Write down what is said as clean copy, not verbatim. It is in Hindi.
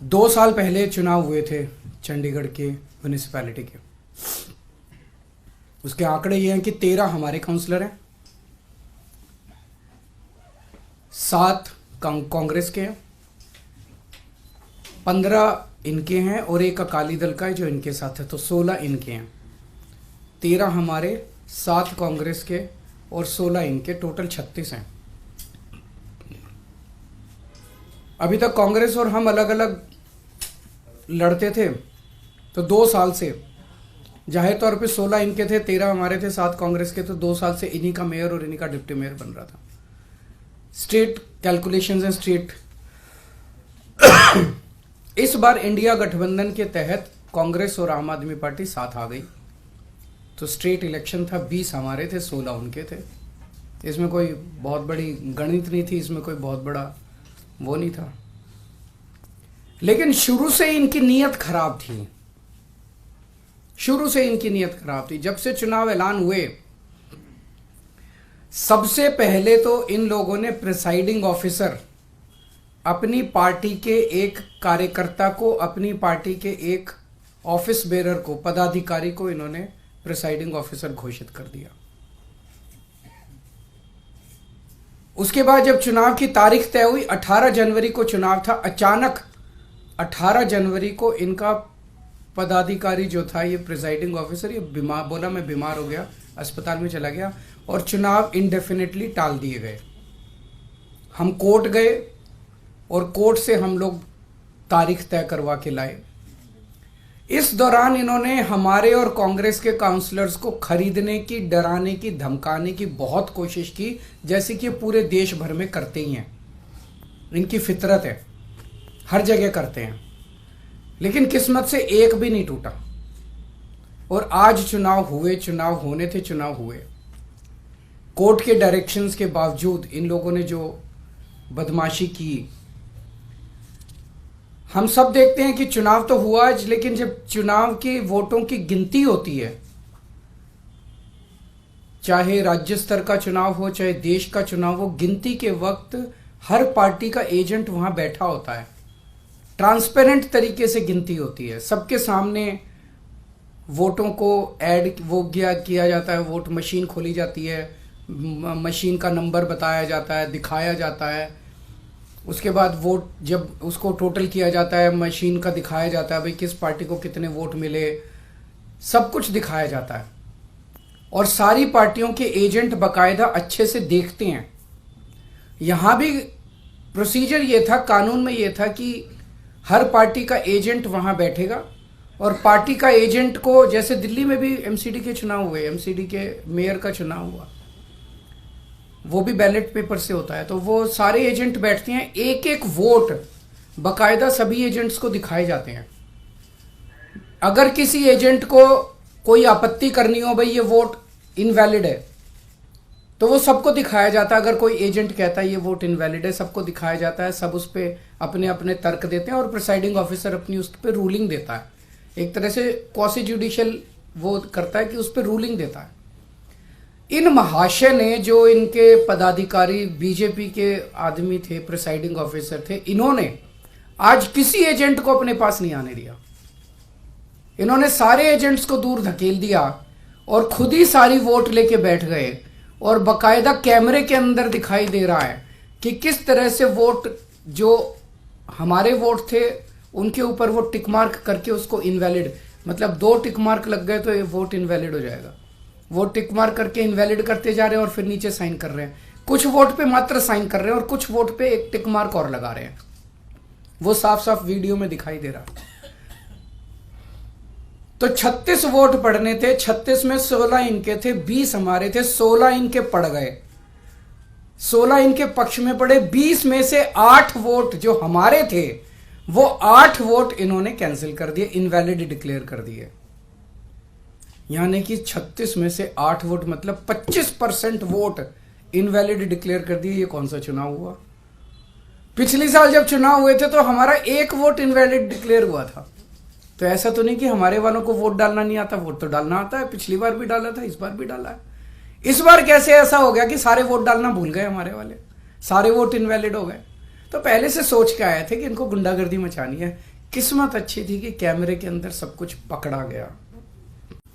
2 साल पहले चुनाव हुए थे चंडीगढ़ के म्यूनिसिपैलिटी के। उसके आंकड़े ये हैं कि 13 हमारे काउंसलर हैं, 7 कांग्रेस के हैं, 15 इनके हैं और एक अकाली दल का है जो इनके साथ है, तो 16 इनके हैं। 13 हमारे, 7 कांग्रेस के और 16 इनके, टोटल 36 हैं। अभी तक कांग्रेस और हम अलग अलग लड़ते थे, तो 2 साल से जाहिर तौर पे 16 इनके थे, 13 हमारे थे, 7 कांग्रेस के, तो 2 साल से इन्हीं का मेयर और इन्हीं का डिप्टी मेयर बन रहा था। स्टेट कैलकुलेशंस हैं, स्टेट इस बार इंडिया गठबंधन के तहत कांग्रेस और आम आदमी पार्टी साथ आ गई, तो स्टेट इलेक्शन था, 20 हमारे थे, 16 उनके थे। इसमें कोई बहुत बड़ी गणित नहीं थी, इसमें कोई बहुत बड़ा वो नहीं था। लेकिन शुरू से इनकी नीयत खराब थी, शुरू से इनकी नीयत खराब थी। जब से चुनाव ऐलान हुए, सबसे पहले तो इन लोगों ने प्रिसाइडिंग ऑफिसर, अपनी पार्टी के एक कार्यकर्ता को, अपनी पार्टी के एक ऑफिस बेरर को, पदाधिकारी को इन्होंने प्रिसाइडिंग ऑफिसर घोषित कर दिया। उसके बाद जब चुनाव की तारीख तय हुई, 18 जनवरी को चुनाव था, अचानक 18 जनवरी को इनका पदाधिकारी जो था, ये प्रिसाइडिंग ऑफिसर, ये बीमार, बोला मैं बीमार हो गया, अस्पताल में चला गया और चुनाव इंडेफिनेटली टाल दिए गए। हम कोर्ट गए और कोर्ट से हम लोग तारीख तय करवा के लाए। इस दौरान इन्होंने हमारे और कांग्रेस के काउंसलर्स को खरीदने की, डराने की, धमकाने की बहुत कोशिश की, जैसे कि पूरे देश भर में करते ही हैं। इनकी फितरत है, हर जगह करते हैं। लेकिन किस्मत से एक भी नहीं टूटा और आज चुनाव हुए, चुनाव होने थे, चुनाव हुए। कोर्ट के डायरेक्शंस के बावजूद इन लोगों ने जो बदमाशी की, हम सब देखते हैं कि चुनाव तो हुआ, लेकिन जब चुनाव के वोटों की गिनती होती है, चाहे राज्य स्तर का चुनाव हो, चाहे देश का चुनाव हो, गिनती के वक्त हर पार्टी का एजेंट वहां बैठा होता है। ट्रांसपेरेंट तरीके से गिनती होती है, सबके सामने वोटों को ऐड वो किया जाता है, वोट मशीन खोली जाती है, मशीन का नंबर बताया जाता है, दिखाया जाता है। उसके बाद वोट जब उसको टोटल किया जाता है, मशीन का दिखाया जाता है भाई किस पार्टी को कितने वोट मिले, सब कुछ दिखाया जाता है। और सारी पार्टियों के एजेंट बाकायदा अच्छे से देखते हैं। यहां भी प्रोसीजर ये था, कानून में ये था कि हर पार्टी का एजेंट वहां बैठेगा और पार्टी का एजेंट को, जैसे दिल्ली में भी एमसीडी के चुनाव हुए, एमसीडी के मेयर का चुनाव हुआ, वो भी बैलेट पेपर से होता है, तो वो सारे एजेंट बैठते हैं, एक एक वोट बाकायदा सभी एजेंट्स को दिखाए जाते हैं। अगर किसी एजेंट को कोई आपत्ति करनी हो, भाई ये वोट इनवैलिड है, तो वो सबको दिखाया जाता है। अगर कोई एजेंट कहता है ये वोट इनवैलिड है, सबको दिखाया जाता है, सब उस पर अपने अपने तर्क देते हैं और प्रिसाइडिंग ऑफिसर अपनी उस पर रूलिंग देता है। एक तरह से क्वासी जुडिशियल वो करता है कि उस पर रूलिंग देता है। इन महाशय ने, जो इनके पदाधिकारी बीजेपी के आदमी थे, प्रिसाइडिंग ऑफिसर थे, इन्होंने आज किसी एजेंट को अपने पास नहीं आने दिया। इन्होंने सारे एजेंट्स को दूर धकेल दिया और खुद ही सारी वोट लेके बैठ गए और बाकायदा कैमरे के अंदर दिखाई दे रहा है कि किस तरह से वोट, जो हमारे वोट थे उनके ऊपर वो टिक मार्क करके उसको इनवैलिड, मतलब 2 टिक मार्क लग गए तो ये वोट इनवैलिड हो जाएगा। वो टिक मार्क करके इनवैलिड करते जा रहे हैं और फिर नीचे साइन कर रहे हैं। कुछ वोट पे मात्र साइन कर रहे हैं और कुछ वोट पे एक टिक मार्क और लगा रहे हैं। वो साफ साफ वीडियो में दिखाई दे रहा। तो 36 वोट पड़ने थे, 36 में 16 इनके थे, 20 हमारे थे, 16 इनके पड़ गए, 16 इनके पक्ष में पड़े। 20 में से 8 वोट जो हमारे थे, वो 8 वोट इन्होंने कैंसिल कर दिए, इनवैलिड डिक्लेयर कर दिए। यानी कि 36 में से 8 वोट, मतलब 25% वोट इनवैलिड डिक्लेयर कर दिए। ये कौन सा चुनाव हुआ? पिछले साल जब चुनाव हुए थे तो हमारा 1 वोट इनवैलिड डिक्लेयर हुआ था। तो ऐसा तो नहीं कि हमारे वालों को वोट डालना नहीं आता, वोट तो डालना आता है। पिछली बार भी डाला था, इस बार भी डाला है। इस बार कैसे ऐसा हो गया कि सारे वोट डालना भूल गए हमारे वाले, सारे वोट इनवैलिड हो गए? तो पहले से सोच के आए थे कि इनको गुंडागर्दी मचानी है। किस्मत अच्छी थी कि कैमरे के अंदर सब कुछ पकड़ा गया।